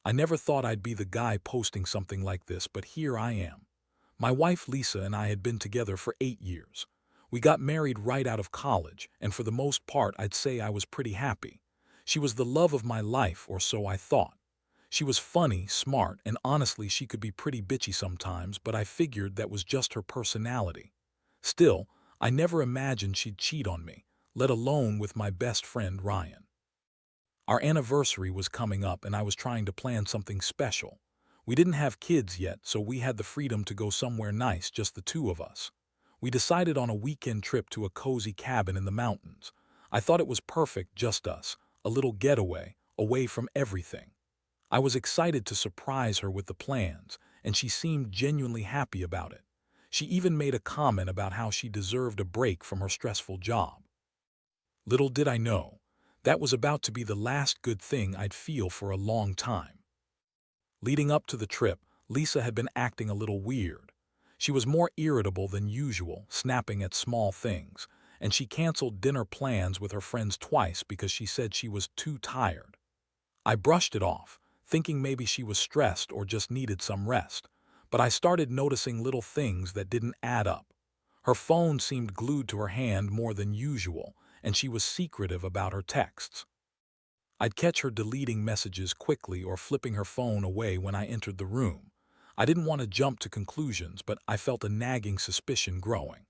I never thought I'd be the guy posting something like this, but here I am. My wife Lisa and I had been together for 8 years. We got married right out of college, and for the most part I'd say I was pretty happy. She was the love of my life, or so I thought. She was funny, smart, and honestly she could be pretty bitchy sometimes, but I figured that was just her personality. Still, I never imagined she'd cheat on me, let alone with my best friend Ryan. Our anniversary was coming up and I was trying to plan something special. We didn't have kids yet, so we had the freedom to go somewhere nice, just the two of us. We decided on a weekend trip to a cozy cabin in the mountains. I thought it was perfect, just us, a little getaway, away from everything. I was excited to surprise her with the plans, and she seemed genuinely happy about it. She even made a comment about how she deserved a break from her stressful job. Little did I know, that was about to be the last good thing I'd feel for a long time. Leading up to the trip, Lisa had been acting a little weird. She was more irritable than usual, snapping at small things, and she canceled dinner plans with her friends twice because she said she was too tired. I brushed it off, thinking maybe she was stressed or just needed some rest, but I started noticing little things that didn't add up. Her phone seemed glued to her hand more than usual, and she was secretive about her texts. I'd catch her deleting messages quickly or flipping her phone away when I entered the room. I didn't want to jump to conclusions, but I felt a nagging suspicion growing.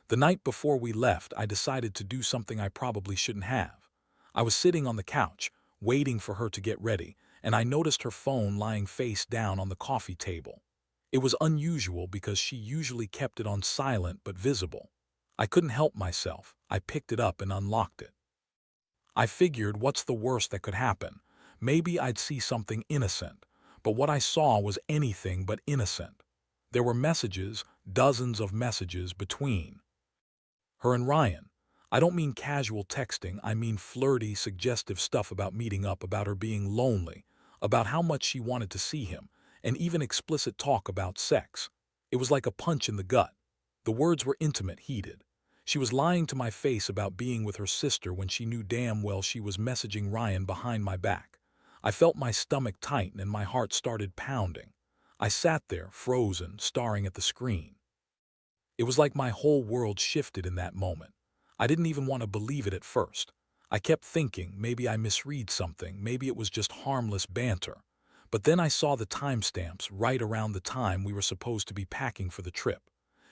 The night before we left, I decided to do something I probably shouldn't have. I was sitting on the couch, waiting for her to get ready, and I noticed her phone lying face down on the coffee table. It was unusual because she usually kept it on silent but visible. I couldn't help myself. I picked it up and unlocked it. I figured, what's the worst that could happen? Maybe I'd see something innocent. But what I saw was anything but innocent. There were messages, dozens of messages between her and Ryan. I don't mean casual texting, I mean flirty, suggestive stuff about meeting up, about her being lonely, about how much she wanted to see him, and even explicit talk about sex. It was like a punch in the gut. The words were intimate, heated. She was lying to my face about being with her sister when she knew damn well she was messaging Ryan behind my back. I felt my stomach tighten and my heart started pounding. I sat there, frozen, staring at the screen. It was like my whole world shifted in that moment. I didn't even want to believe it at first. I kept thinking, maybe I misread something, maybe it was just harmless banter. But then I saw the timestamps right around the time we were supposed to be packing for the trip.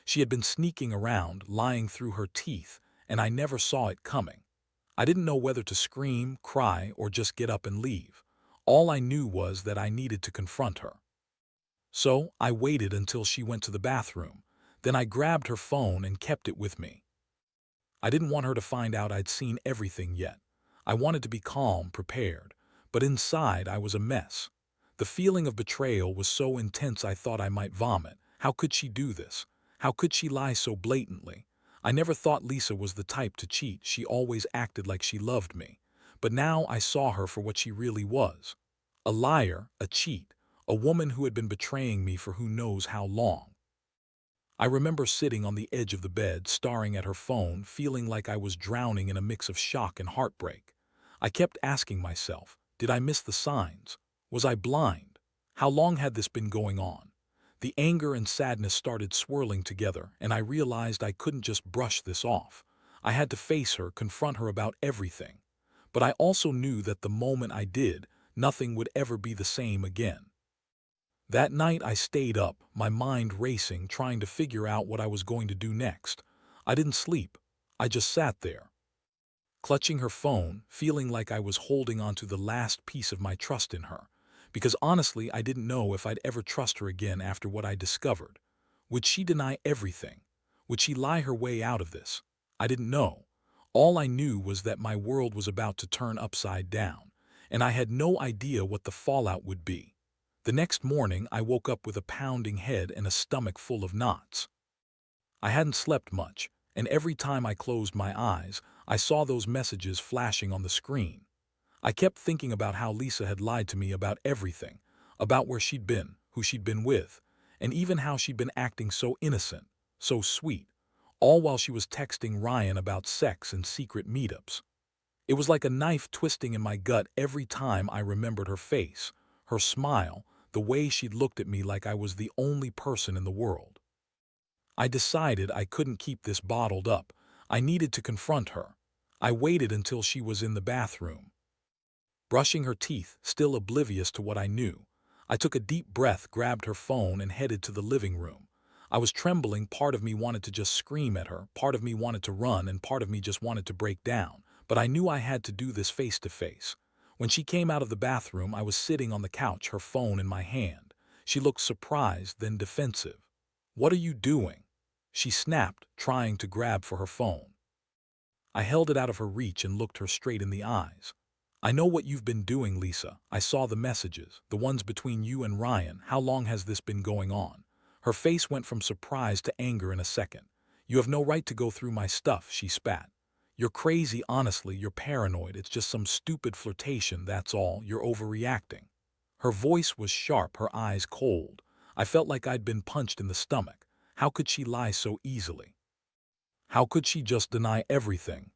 She had been sneaking around, lying through her teeth, and I never saw it coming. I didn't know whether to scream, cry, or just get up and leave. All I knew was that I needed to confront her. So I waited until she went to the bathroom. Then I grabbed her phone and kept it with me. I didn't want her to find out I'd seen everything yet. I wanted to be calm, prepared, but inside I was a mess. The feeling of betrayal was so intense I thought I might vomit. How could she do this? How could she lie so blatantly? I never thought Lisa was the type to cheat. She always acted like she loved me. But now I saw her for what she really was. A liar, a cheat, a woman who had been betraying me for who knows how long. I remember sitting on the edge of the bed, staring at her phone, feeling like I was drowning in a mix of shock and heartbreak. I kept asking myself, did I miss the signs? Was I blind? How long had this been going on? The anger and sadness started swirling together, and I realized I couldn't just brush this off. I had to face her, confront her about everything. But I also knew that the moment I did, nothing would ever be the same again. That night I stayed up, my mind racing, trying to figure out what I was going to do next. I didn't sleep. I just sat there, clutching her phone, feeling like I was holding on to the last piece of my trust in her. Because honestly, I didn't know if I'd ever trust her again after what I discovered. Would she deny everything? Would she lie her way out of this? I didn't know. All I knew was that my world was about to turn upside down, and I had no idea what the fallout would be. The next morning, I woke up with a pounding head and a stomach full of knots. I hadn't slept much, and every time I closed my eyes, I saw those messages flashing on the screen. I kept thinking about how Lisa had lied to me about everything, about where she'd been, who she'd been with, and even how she'd been acting so innocent, so sweet, all while she was texting Ryan about sex and secret meetups. It was like a knife twisting in my gut every time I remembered her face, her smile, the way she'd looked at me like I was the only person in the world. I decided I couldn't keep this bottled up. I needed to confront her. I waited until she was in the bathroom, brushing her teeth, still oblivious to what I knew. I took a deep breath, grabbed her phone, and headed to the living room. I was trembling. Part of me wanted to just scream at her, part of me wanted to run, and part of me just wanted to break down. But I knew I had to do this face to face. When she came out of the bathroom, I was sitting on the couch, her phone in my hand. She looked surprised, then defensive. "What are you doing?" she snapped, trying to grab for her phone. I held it out of her reach and looked her straight in the eyes. "I know what you've been doing, Lisa. I saw the messages, the ones between you and Ryan. How long has this been going on?" Her face went from surprise to anger in a second. "You have no right to go through my stuff," she spat. "You're crazy, honestly, you're paranoid. It's just some stupid flirtation, that's all. You're overreacting." Her voice was sharp, her eyes cold. I felt like I'd been punched in the stomach. How could she lie so easily? How could she just deny everything?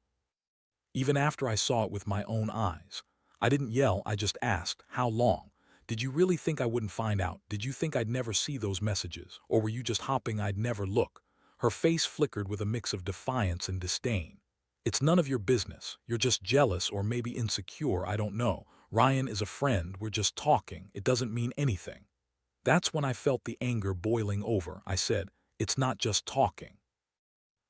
Even after I saw it with my own eyes. I didn't yell, I just asked, "How long? Did you really think I wouldn't find out? Did you think I'd never see those messages? Or were you just hoping I'd never look?" Her face flickered with a mix of defiance and disdain. "It's none of your business. You're just jealous or maybe insecure, I don't know. Ryan is a friend, we're just talking. It doesn't mean anything." That's when I felt the anger boiling over. I said, "It's not just talking.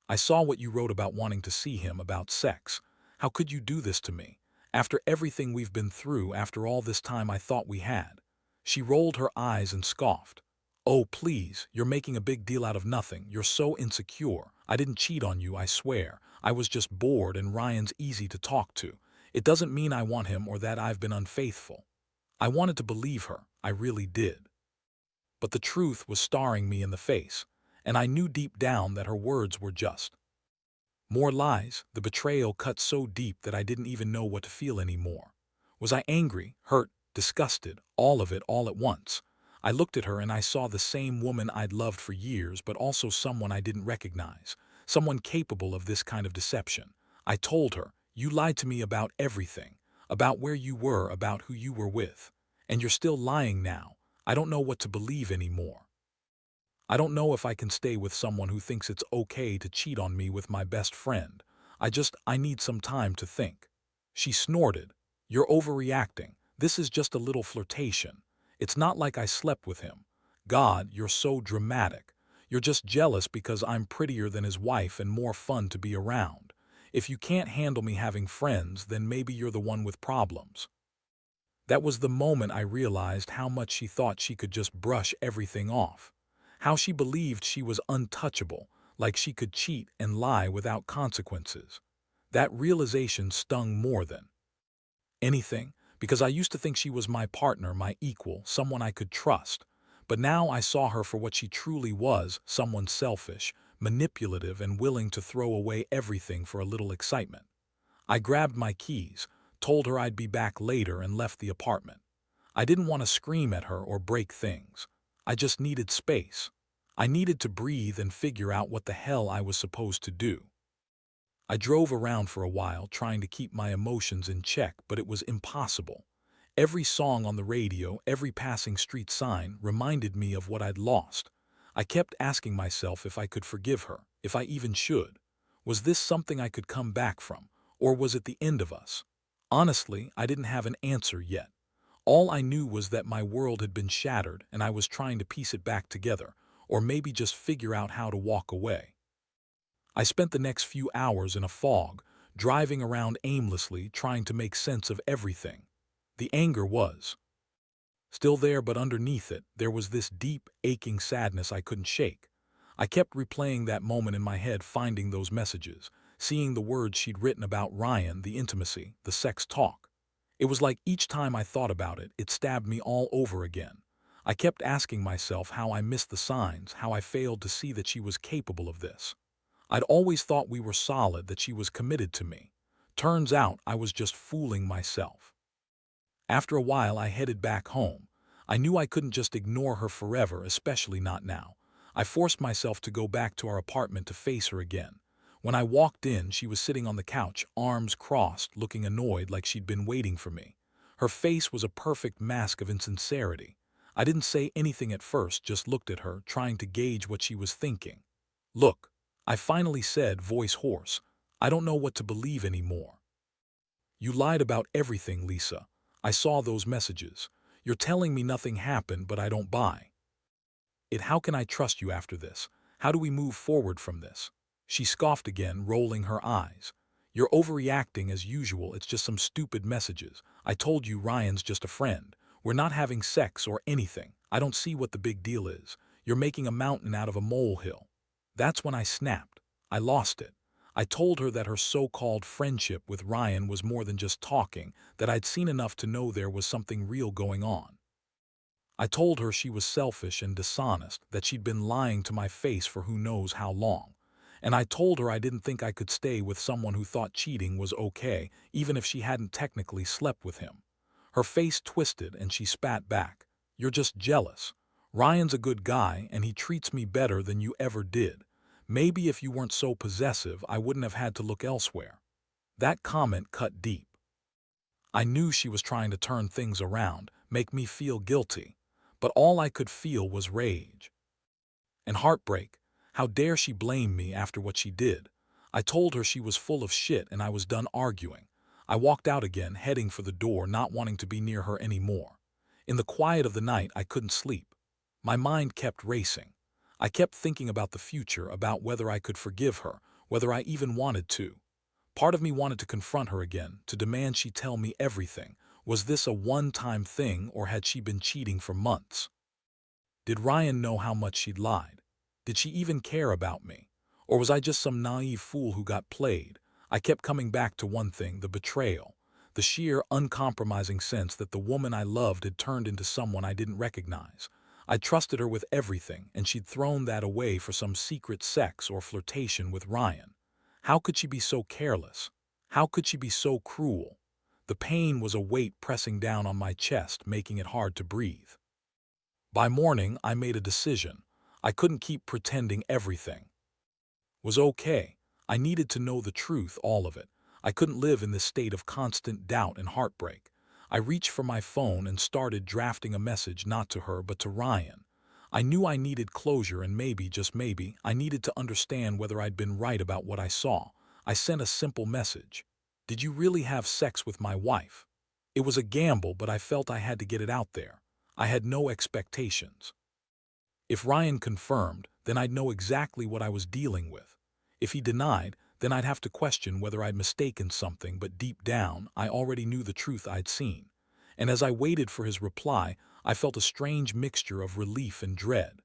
I saw what you wrote about wanting to see him, about sex. How could you do this to me? After everything we've been through, after all this time I thought we had." She rolled her eyes and scoffed. "Oh, please, you're making a big deal out of nothing. You're so insecure. I didn't cheat on you, I swear. I was just bored and Ryan's easy to talk to. It doesn't mean I want him or that I've been unfaithful." I wanted to believe her. I really did. But the truth was staring me in the face, and I knew deep down that her words were just more lies. The betrayal cut so deep that I didn't even know what to feel anymore. Was I angry, hurt, disgusted, all of it all at once? I looked at her and I saw the same woman I'd loved for years, but also someone I didn't recognize, someone capable of this kind of deception. I told her, "You lied to me about everything, about where you were, about who you were with. And you're still lying now. I don't know what to believe anymore. I don't know if I can stay with someone who thinks it's okay to cheat on me with my best friend. I need some time to think." She snorted. "You're overreacting. This is just a little flirtation. It's not like I slept with him. God, you're so dramatic. You're just jealous because I'm prettier than his wife and more fun to be around. If you can't handle me having friends, then maybe you're the one with problems." That was the moment I realized how much she thought she could just brush everything off. How she believed she was untouchable, like she could cheat and lie without consequences. That realization stung more than anything, because I used to think she was my partner, my equal, someone I could trust. But now I saw her for what she truly was, someone selfish, manipulative, and willing to throw away everything for a little excitement. I grabbed my keys, told her I'd be back later, and left the apartment. I didn't want to scream at her or break things. I just needed space. I needed to breathe and figure out what the hell I was supposed to do. I drove around for a while, trying to keep my emotions in check, but it was impossible. Every song on the radio, every passing street sign reminded me of what I'd lost. I kept asking myself if I could forgive her, if I even should. Was this something I could come back from, or was it the end of us? Honestly, I didn't have an answer yet. All I knew was that my world had been shattered and I was trying to piece it back together, or maybe just figure out how to walk away. I spent the next few hours in a fog, driving around aimlessly, trying to make sense of everything. The anger was still there, but underneath it, there was this deep, aching sadness I couldn't shake. I kept replaying that moment in my head, finding those messages, seeing the words she'd written about Ryan, the intimacy, the sex talk. It was like each time I thought about it, it stabbed me all over again. I kept asking myself how I missed the signs, how I failed to see that she was capable of this. I'd always thought we were solid, that she was committed to me. Turns out I was just fooling myself. After a while, I headed back home. I knew I couldn't just ignore her forever, especially not now. I forced myself to go back to our apartment to face her again. When I walked in, she was sitting on the couch, arms crossed, looking annoyed, like she'd been waiting for me. Her face was a perfect mask of insincerity. I didn't say anything at first, just looked at her, trying to gauge what she was thinking. "Look," I finally said, voice hoarse. "I don't know what to believe anymore. You lied about everything, Lisa. I saw those messages. You're telling me nothing happened, but I don't buy it. How can I trust you after this? How do we move forward from this?" She scoffed again, rolling her eyes. "You're overreacting as usual. It's just some stupid messages. I told you Ryan's just a friend. We're not having sex or anything. I don't see what the big deal is. You're making a mountain out of a molehill." That's when I snapped. I lost it. I told her that her so-called friendship with Ryan was more than just talking, that I'd seen enough to know there was something real going on. I told her she was selfish and dishonest, that she'd been lying to my face for who knows how long. And I told her I didn't think I could stay with someone who thought cheating was okay, even if she hadn't technically slept with him. Her face twisted and she spat back. "You're just jealous. Ryan's a good guy and he treats me better than you ever did. Maybe if you weren't so possessive, I wouldn't have had to look elsewhere." That comment cut deep. I knew she was trying to turn things around, make me feel guilty. But all I could feel was rage and heartbreak. How dare she blame me after what she did? I told her she was full of shit and I was done arguing. I walked out again, heading for the door, not wanting to be near her anymore. In the quiet of the night, I couldn't sleep. My mind kept racing. I kept thinking about the future, about whether I could forgive her, whether I even wanted to. Part of me wanted to confront her again, to demand she tell me everything. Was this a one-time thing, or had she been cheating for months? Did Ryan know how much she'd lied? Did she even care about me? Or was I just some naive fool who got played? I kept coming back to one thing: the betrayal. The sheer, uncompromising sense that the woman I loved had turned into someone I didn't recognize. I trusted her with everything, and she'd thrown that away for some secret sex or flirtation with Ryan. How could she be so careless? How could she be so cruel? The pain was a weight pressing down on my chest, making it hard to breathe. By morning, I made a decision. I couldn't keep pretending everything was okay. I needed to know the truth, all of it. I couldn't live in this state of constant doubt and heartbreak. I reached for my phone and started drafting a message, not to her but to Ryan. I knew I needed closure, and maybe, just maybe, I needed to understand whether I'd been right about what I saw. I sent a simple message. "Did you really have sex with my wife?" It was a gamble, but I felt I had to get it out there. I had no expectations. If Ryan confirmed, then I'd know exactly what I was dealing with. If he denied, then I'd have to question whether I'd mistaken something, but deep down, I already knew the truth I'd seen. And as I waited for his reply, I felt a strange mixture of relief and dread.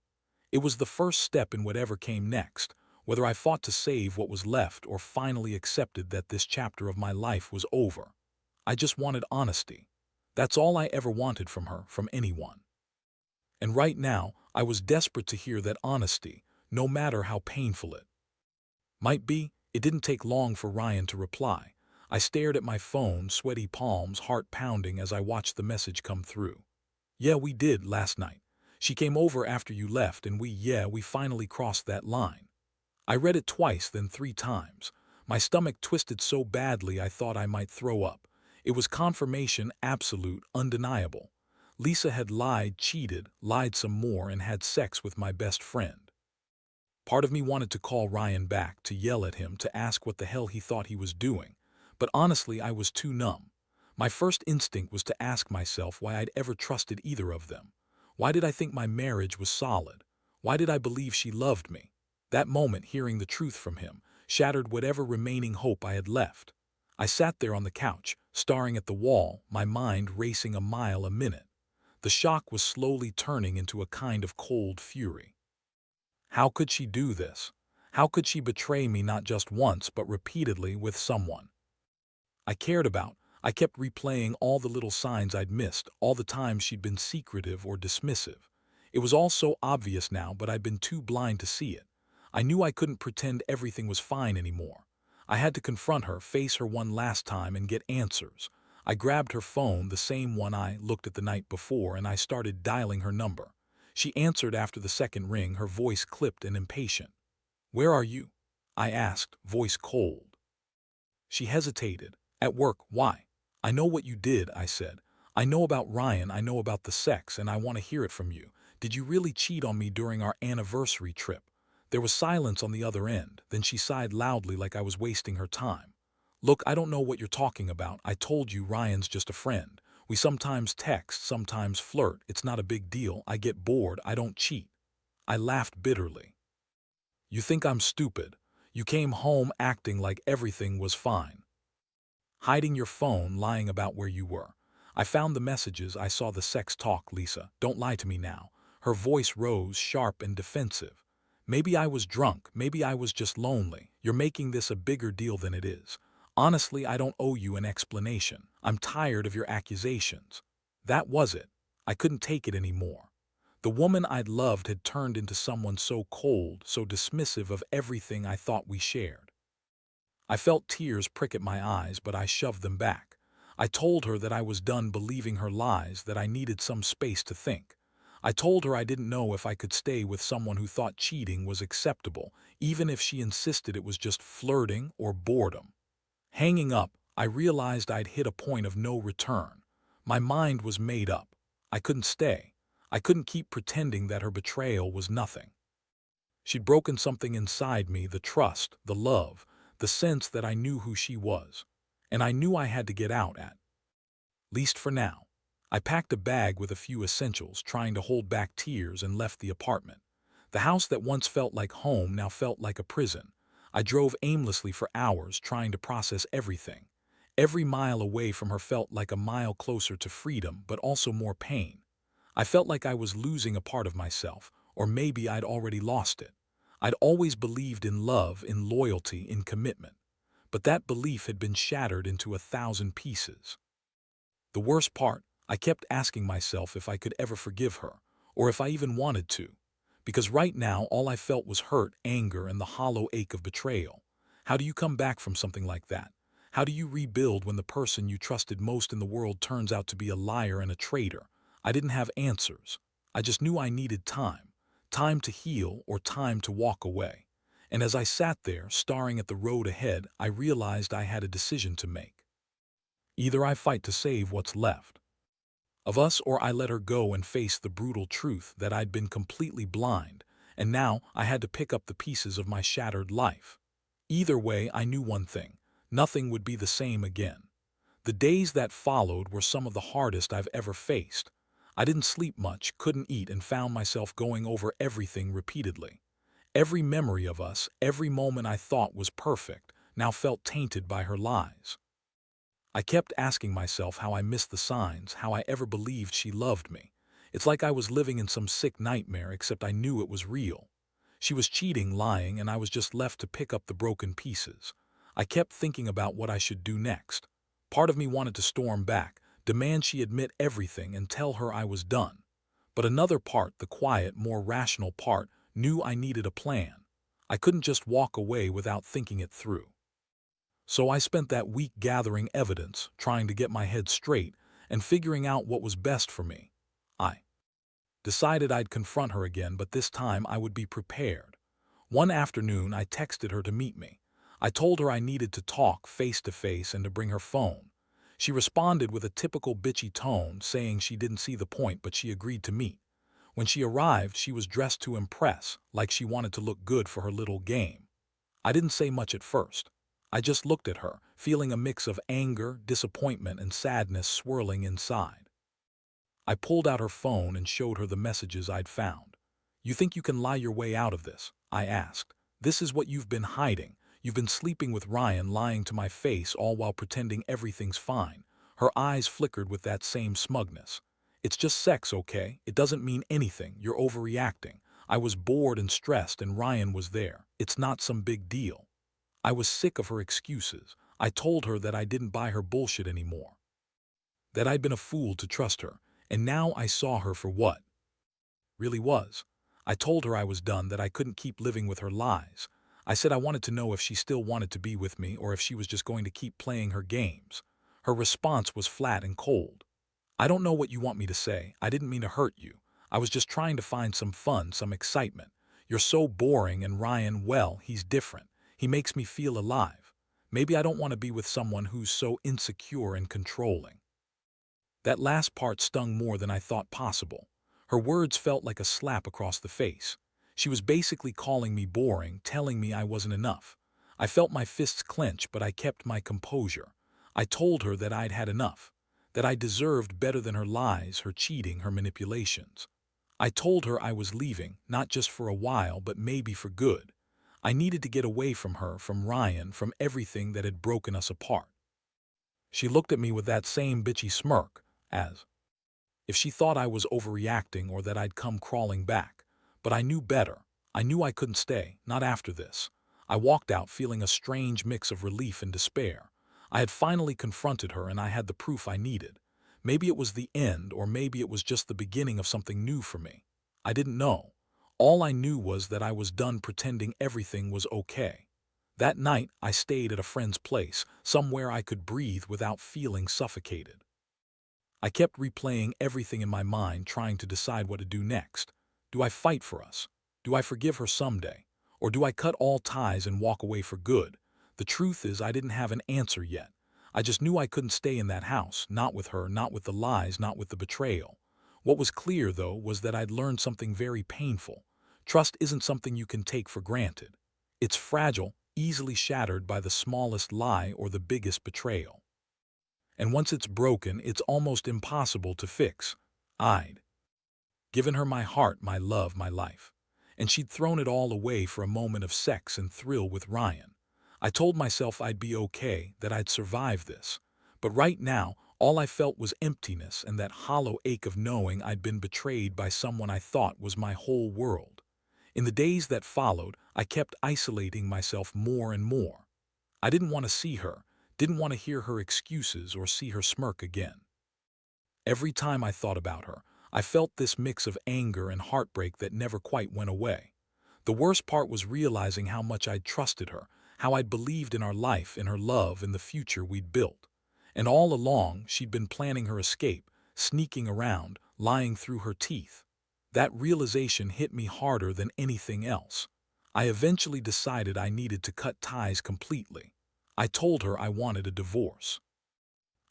It was the first step in whatever came next, whether I fought to save what was left or finally accepted that this chapter of my life was over. I just wanted honesty. That's all I ever wanted from her, from anyone. And right now, I was desperate to hear that honesty, no matter how painful it might be. It didn't take long for Ryan to reply. I stared at my phone, sweaty palms, heart pounding as I watched the message come through. "Yeah, we did last night. She came over after you left and we finally crossed that line." I read it twice, then 3 times. My stomach twisted so badly I thought I might throw up. It was confirmation, absolute, undeniable. Lisa had lied, cheated, lied some more, and had sex with my best friend. Part of me wanted to call Ryan back, to yell at him, to ask what the hell he thought he was doing. But honestly, I was too numb. My first instinct was to ask myself why I'd ever trusted either of them. Why did I think my marriage was solid? Why did I believe she loved me? That moment, hearing the truth from him, shattered whatever remaining hope I had left. I sat there on the couch, staring at the wall, my mind racing a mile a minute. The shock was slowly turning into a kind of cold fury. How could she do this? How could she betray me not just once but repeatedly with someone I cared about? I kept replaying all the little signs I'd missed, all the times she'd been secretive or dismissive. It was all so obvious now, but I'd been too blind to see it. I knew I couldn't pretend everything was fine anymore. I had to confront her, face her one last time, and get answers. I grabbed her phone, the same one I looked at the night before, and I started dialing her number. She answered after the second ring, her voice clipped and impatient. "Where are you?" I asked, voice cold. She hesitated. "At work." "Why?" "I know what you did," I said. I know about Ryan, I know about the sex, and I want to hear it from you. Did you really cheat on me during our anniversary trip? There was silence on the other end, then she sighed loudly like I was wasting her time. Look, I don't know what you're talking about. I told you Ryan's just a friend. We sometimes text, sometimes flirt. It's not a big deal. I get bored. I don't cheat. I laughed bitterly. You think I'm stupid. You came home acting like everything was fine. Hiding your phone, lying about where you were. I found the messages, I saw the sex talk, Lisa. Don't lie to me now. Her voice rose, sharp and defensive. Maybe I was drunk, maybe I was just lonely. You're making this a bigger deal than it is. Honestly, I don't owe you an explanation. I'm tired of your accusations. That was it. I couldn't take it anymore. The woman I'd loved had turned into someone so cold, so dismissive of everything I thought we shared. I felt tears prick at my eyes, but I shoved them back. I told her that I was done believing her lies, that I needed some space to think. I told her I didn't know if I could stay with someone who thought cheating was acceptable, even if she insisted it was just flirting or boredom. Hanging up, I realized I'd hit a point of no return. My mind was made up. I couldn't stay. I couldn't keep pretending that her betrayal was nothing. She'd broken something inside me, the trust, the love, the sense that I knew who she was. And I knew I had to get out at least for now. I packed a bag with a few essentials, trying to hold back tears, and left the apartment. The house that once felt like home now felt like a prison. I drove aimlessly for hours, trying to process everything. Every mile away from her felt like a mile closer to freedom, but also more pain. I felt like I was losing a part of myself, or maybe I'd already lost it. I'd always believed in love, in loyalty, in commitment. But that belief had been shattered into 1,000 pieces. The worst part, I kept asking myself if I could ever forgive her, or if I even wanted to. Because right now, all I felt was hurt, anger, and the hollow ache of betrayal. How do you come back from something like that? How do you rebuild when the person you trusted most in the world turns out to be a liar and a traitor? I didn't have answers. I just knew I needed time. Time to heal or time to walk away. And as I sat there, staring at the road ahead, I realized I had a decision to make. Either I fight to save what's left of us, or I let her go and face the brutal truth that I'd been completely blind, and now I had to pick up the pieces of my shattered life. Either way, I knew one thing: nothing would be the same again. The days that followed were some of the hardest I've ever faced. I didn't sleep much, couldn't eat, and found myself going over everything repeatedly. Every memory of us, every moment I thought was perfect, now felt tainted by her lies. I kept asking myself how I missed the signs, how I ever believed she loved me. It's like I was living in some sick nightmare, except I knew it was real. She was cheating, lying, and I was just left to pick up the broken pieces. I kept thinking about what I should do next. Part of me wanted to storm back, demand she admit everything and tell her I was done. But another part, the quiet, more rational part, knew I needed a plan. I couldn't just walk away without thinking it through. So I spent that week gathering evidence, trying to get my head straight, and figuring out what was best for me. I decided I'd confront her again, but this time I would be prepared. One afternoon, I texted her to meet me. I told her I needed to talk face to face and to bring her phone. She responded with a typical bitchy tone, saying she didn't see the point, but she agreed to meet. When she arrived, she was dressed to impress, like she wanted to look good for her little game. I didn't say much at first. I just looked at her, feeling a mix of anger, disappointment, and sadness swirling inside. I pulled out her phone and showed her the messages I'd found. "You think you can lie your way out of this?" I asked. "This is what you've been hiding. You've been sleeping with Ryan, lying to my face, all while pretending everything's fine." Her eyes flickered with that same smugness. "It's just sex, okay? It doesn't mean anything. You're overreacting. I was bored and stressed, and Ryan was there. It's not some big deal." I was sick of her excuses. I told her that I didn't buy her bullshit anymore, that I'd been a fool to trust her, and now I saw her for what really was. I told her I was done, that I couldn't keep living with her lies. I said I wanted to know if she still wanted to be with me or if she was just going to keep playing her games. Her response was flat and cold. "I don't know what you want me to say. I didn't mean to hurt you. I was just trying to find some fun, some excitement. You're so boring, and Ryan, well, he's different. He makes me feel alive. Maybe I don't want to be with someone who's so insecure and controlling." That last part stung more than I thought possible. Her words felt like a slap across the face. She was basically calling me boring, telling me I wasn't enough. I felt my fists clench, but I kept my composure. I told her that I'd had enough, that I deserved better than her lies, her cheating, her manipulations. I told her I was leaving, not just for a while, but maybe for good. I needed to get away from her, from Ryan, from everything that had broken us apart. She looked at me with that same bitchy smirk, as if she thought I was overreacting or that I'd come crawling back. But I knew better. I knew I couldn't stay, not after this. I walked out feeling a strange mix of relief and despair. I had finally confronted her and I had the proof I needed. Maybe it was the end, or maybe it was just the beginning of something new for me. I didn't know. All I knew was that I was done pretending everything was okay. That night, I stayed at a friend's place, somewhere I could breathe without feeling suffocated. I kept replaying everything in my mind, trying to decide what to do next. Do I fight for us? Do I forgive her someday? Or do I cut all ties and walk away for good? The truth is, I didn't have an answer yet. I just knew I couldn't stay in that house, not with her, not with the lies, not with the betrayal. What was clear, though, was that I'd learned something very painful. Trust isn't something you can take for granted. It's fragile, easily shattered by the smallest lie or the biggest betrayal. And once it's broken, it's almost impossible to fix. I'd given her my heart, my love, my life. And she'd thrown it all away for a moment of sex and thrill with Ryan. I told myself I'd be okay, that I'd survive this. But right now, all I felt was emptiness and that hollow ache of knowing I'd been betrayed by someone I thought was my whole world. In the days that followed, I kept isolating myself more and more. I didn't want to see her, didn't want to hear her excuses or see her smirk again. Every time I thought about her, I felt this mix of anger and heartbreak that never quite went away. The worst part was realizing how much I'd trusted her, how I'd believed in our life, in her love, in the future we'd built. And all along, she'd been planning her escape, sneaking around, lying through her teeth. That realization hit me harder than anything else. I eventually decided I needed to cut ties completely. I told her I wanted a divorce.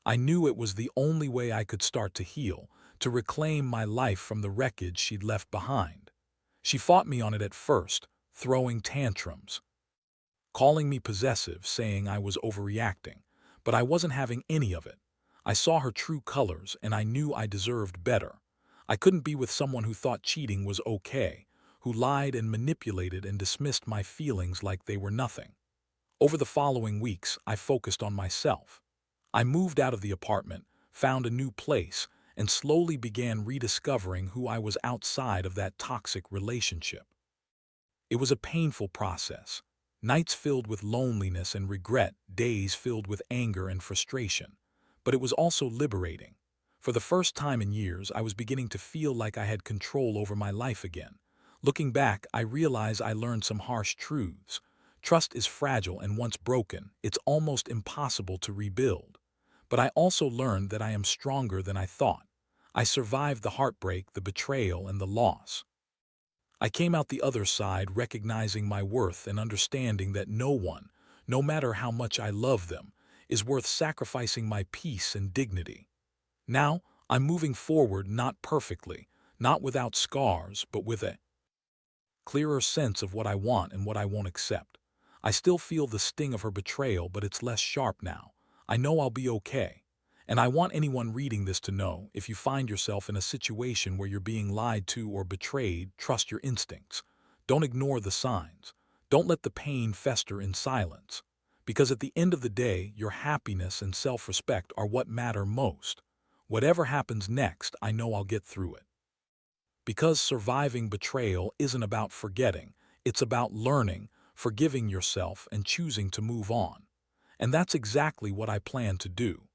I knew it was the only way I could start to heal, to reclaim my life from the wreckage she'd left behind. She fought me on it at first, throwing tantrums, calling me possessive, saying I was overreacting, but I wasn't having any of it. I saw her true colors, and I knew I deserved better. I couldn't be with someone who thought cheating was okay, who lied and manipulated and dismissed my feelings like they were nothing. Over the following weeks, I focused on myself. I moved out of the apartment, found a new place, and slowly began rediscovering who I was outside of that toxic relationship. It was a painful process. Nights filled with loneliness and regret, days filled with anger and frustration. But it was also liberating. For the first time in years, I was beginning to feel like I had control over my life again. Looking back, I realize I learned some harsh truths. Trust is fragile, and once broken, it's almost impossible to rebuild. But I also learned that I am stronger than I thought. I survived the heartbreak, the betrayal, and the loss. I came out the other side recognizing my worth and understanding that no one, no matter how much I love them, is worth sacrificing my peace and dignity. Now, I'm moving forward, not perfectly, not without scars, but with a clearer sense of what I want and what I won't accept. I still feel the sting of her betrayal, but it's less sharp now. I know I'll be okay. And I want anyone reading this to know, if you find yourself in a situation where you're being lied to or betrayed, trust your instincts. Don't ignore the signs. Don't let the pain fester in silence. Because at the end of the day, your happiness and self-respect are what matter most. Whatever happens next, I know I'll get through it. Because surviving betrayal isn't about forgetting, it's about learning, forgiving yourself, and choosing to move on. And that's exactly what I plan to do.